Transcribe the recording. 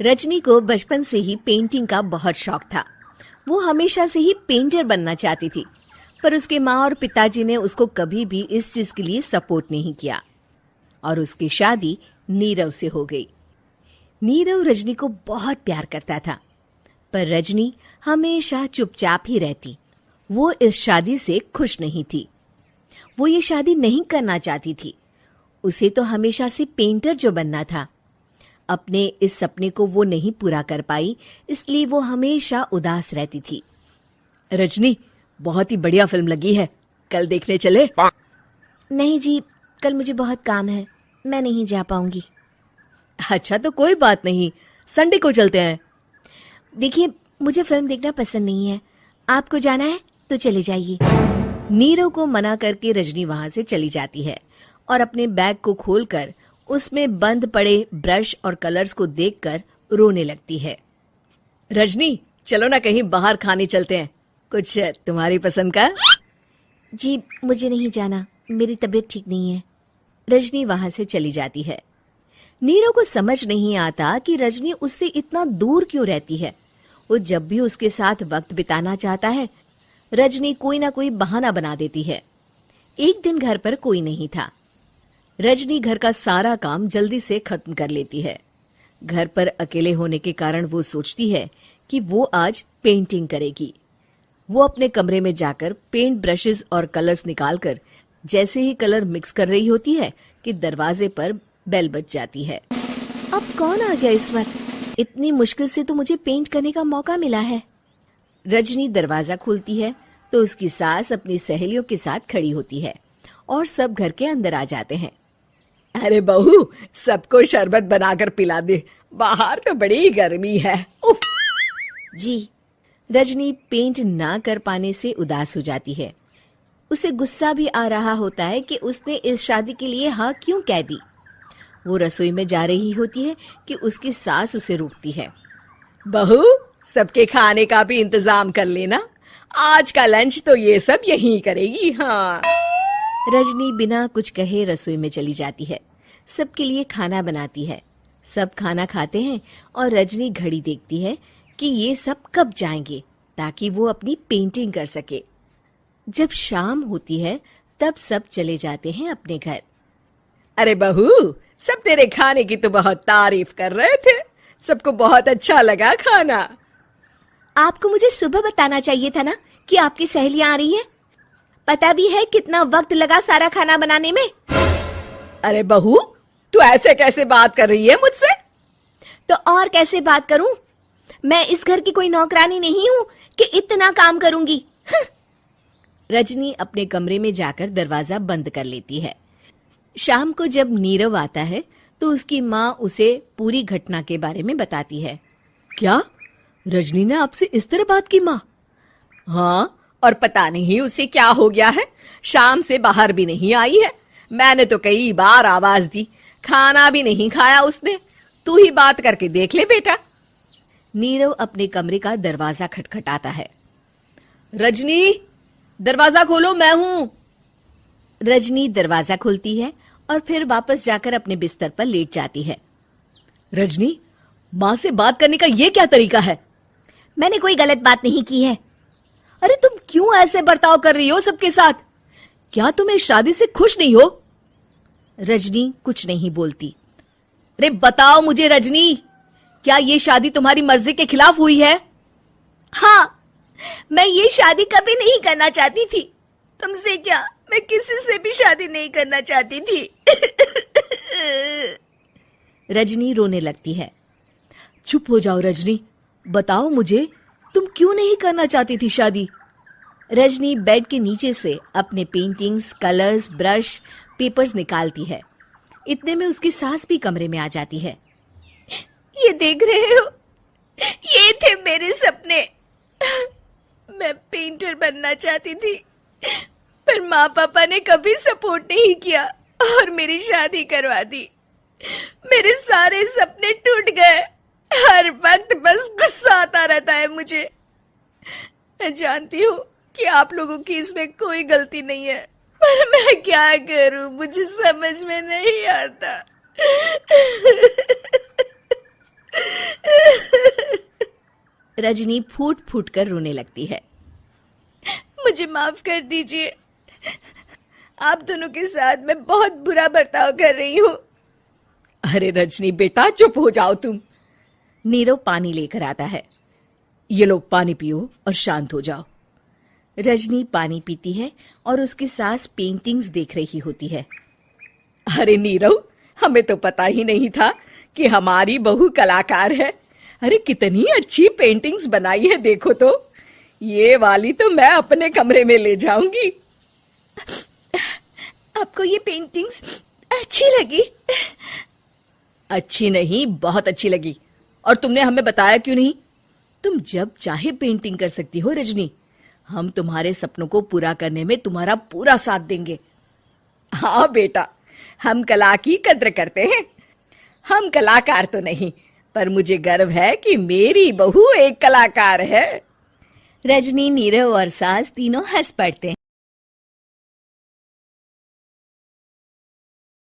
रजनी को बचपन से ही पेंटिंग का बहुत शौक था। वो हमेशा से ही पेंटर बनना चाहती थी, पर उसके माँ और पिताजी ने उसको कभी भी इस चीज के लिए सपोर्ट नहीं किया और उसकी शादी नीरव से हो गई। नीरव रजनी को बहुत प्यार करता था, पर रजनी हमेशा चुपचाप ही रहती। वो इस शादी से खुश नहीं थी। वो ये शादी नहीं करना चाहती थी। उसे तो हमेशा से पेंटर जो बनना था। अपने इस सपने को वो नहीं पूरा कर पाई, इसलिए वो हमेशा उदास रहती थी। रजनी, बहुत ही बढ़िया फिल्म लगी है, कल देखने चले? नहीं जी, कल मुझे बहुत काम है, मैं नहीं जा पाऊंगी। अच्छा तो कोई बात नहीं, संडे को चलते हैं। देखिए, मुझे फिल्म देखना पसंद नहीं है। आपको जाना है तो चले जाइए। नीरव को मना करके रजनी वहां से चली जाती है और अपने बैग को खोलकर उसमें बंद पड़े ब्रश और कलर्स को देखकर रोने लगती है। रजनी, चलो ना कहीं बाहर खाने चलते हैं, कुछ तुम्हारी पसंद का। जी, मुझे नहीं जाना, मेरी तबीयत ठीक नहीं है। रजनी वहां से चली जाती है। नीरव को समझ नहीं आता कि रजनी उससे इतना दूर क्यों रहती है। वो जब भी उसके साथ वक्त बिताना चाहता है, रजनी कोई ना कोई बहाना बना देती है। एक दिन घर पर कोई नहीं था। रजनी घर का सारा काम जल्दी से खत्म कर लेती है। घर पर अकेले होने के कारण वो सोचती है कि वो आज पेंटिंग करेगी। वो अपने कमरे में जाकर पेंट ब्रशेस और कलर्स निकालकर जैसे ही कलर मिक्स कर रही होती है कि दरवाजे पर बेल बज जाती है। अब कौन आ गया इस वक्त? इतनी मुश्किल से तो मुझे पेंट करने का मौका मिला है। रजनी दरवाजा खोलती है तो उसकी सास अपनी सहेलियों के साथ खड़ी होती है और सब घर के अंदर आ जाते हैं। अरे बहू, सबको शरबत बनाकर पिला दे, बाहर तो बड़ी गर्मी है। उफ। जी। रजनी पेंट ना कर पाने से उदास हो जाती है। उसे गुस्सा भी आ रहा होता है कि उसने इस शादी के लिए हाँ क्यों कह दी। वो रसोई में जा रही होती है कि उसकी सास उसे रोकती है। बहू, सबके खाने का भी इंतजाम कर लेना, आज का लंच तो ये सब यहीं करेगी। हाँ। रजनी बिना कुछ कहे रसोई में चली जाती है। सबके लिए खाना बनाती है। सब खाना खाते हैं और रजनी घड़ी देखती है कि ये सब कब जाएंगे ताकि वो अपनी पेंटिंग कर सके। जब शाम होती है तब सब चले जाते हैं अपने घर। अरे बहू, सब तेरे खाने की तो बहुत तारीफ कर रहे थे, सबको बहुत अच्छा लगा खाना। आपको मुझे सुबह बताना चाहिए था ना कि आपकी सहेलियां आ रही हैं। पता भी है कितना वक्त लगा सारा खाना बनाने में। अरे बहू, तू ऐसे कैसे बात कर रही है मुझसे? तो और कैसे बात करूं? मैं इस घर की कोई नौकरानी नहीं हूं कि इतना काम करूंगी। रजनी अपने कमरे में जाकर दरवाजा बंद कर लेती है। शाम को जब नीरव आता है तो उसकी माँ उसे पूरी घटना के बारे में बताती है। क्या रजनी ने आपसे इस तरह बात की माँ? हाँ, और पता नहीं उसे क्या हो गया है, शाम से बाहर भी नहीं आई है। मैंने तो कई बार आवाज दी, खाना भी नहीं खाया उसने। तू ही बात करके देख ले बेटा। नीरव अपने कमरे का दरवाजा खटखटाता है। रजनी, दरवाजा खोलो, मैं हूं। रजनी दरवाजा खोलती है और फिर वापस जाकर अपने बिस्तर पर लेट जाती है। रजनी, माँ से बात करने का ये क्या तरीका है? मैंने कोई गलत बात नहीं की है। अरे तुम क्यों ऐसे बर्ताव कर रही हो सबके साथ? क्या तुम इस शादी से खुश नहीं हो? रजनी कुछ नहीं बोलती। अरे बताओ मुझे रजनी, क्या ये शादी तुम्हारी मर्जी के खिलाफ हुई है? हाँ, मैं ये शादी कभी नहीं करना चाहती थी। तुमसे क्या, मैं किसी से भी शादी नहीं करना चाहती थी। रजनी रोने लगती है। चुप हो जाओ रजनी, बताओ मुझे, तुम क्यों नहीं करना चाहती थी शादी? रजनी बेड के नीचे से अपने पेंटिंग्स, कलर्स, ब्रश, पेपर्स निकालती है। इतने में उसकी सास भी कमरे में आ जाती है। ये देख रहे हो, ये थे मेरे सपने। मैं पेंटर बनना चाहती थी, पर माँ पापा ने कभी सपोर्ट नहीं किया और मेरी शादी करवा दी। मेरे सारे सपने टूट गए। हर वक्त बस गुस्सा आता रहता है मुझे। मैं जानती हूँ कि आप लोगों की इसमें कोई गलती नहीं है, पर मैं क्या करूं, मुझे समझ में नहीं आता। रजनी फूट फूट कर रोने लगती है। मुझे माफ कर दीजिए, आप दोनों के साथ मैं बहुत बुरा बर्ताव कर रही हूँ। अरे रजनी बेटा, चुप हो जाओ तुम। नीरव पानी लेकर आता है। ये लो पानी पियो और शांत हो जाओ। रजनी पानी पीती है और उसकी सास पेंटिंग्स देख रही होती है। अरे नीरव, हमें तो पता ही नहीं था कि हमारी बहू कलाकार है। अरे कितनी अच्छी पेंटिंग्स बनाई है, देखो तो। ये वाली तो मैं अपने कमरे में ले जाऊंगी। आपको ये पेंटिंग्स अच्छी लगी? अच्छी नहीं, बहुत अच्छी लगी। और तुमने हमें बताया क्यों नहीं? तुम जब चाहे पेंटिंग कर सकती हो रजनी। हम तुम्हारे सपनों को पूरा करने में तुम्हारा पूरा साथ देंगे। हाँ बेटा, हम कला की कद्र करते हैं। हम कलाकार तो नहीं, पर मुझे गर्व है कि मेरी बहू एक कलाकार है। रजनी, नीरव और सास तीनों हंस पड़ते हैं।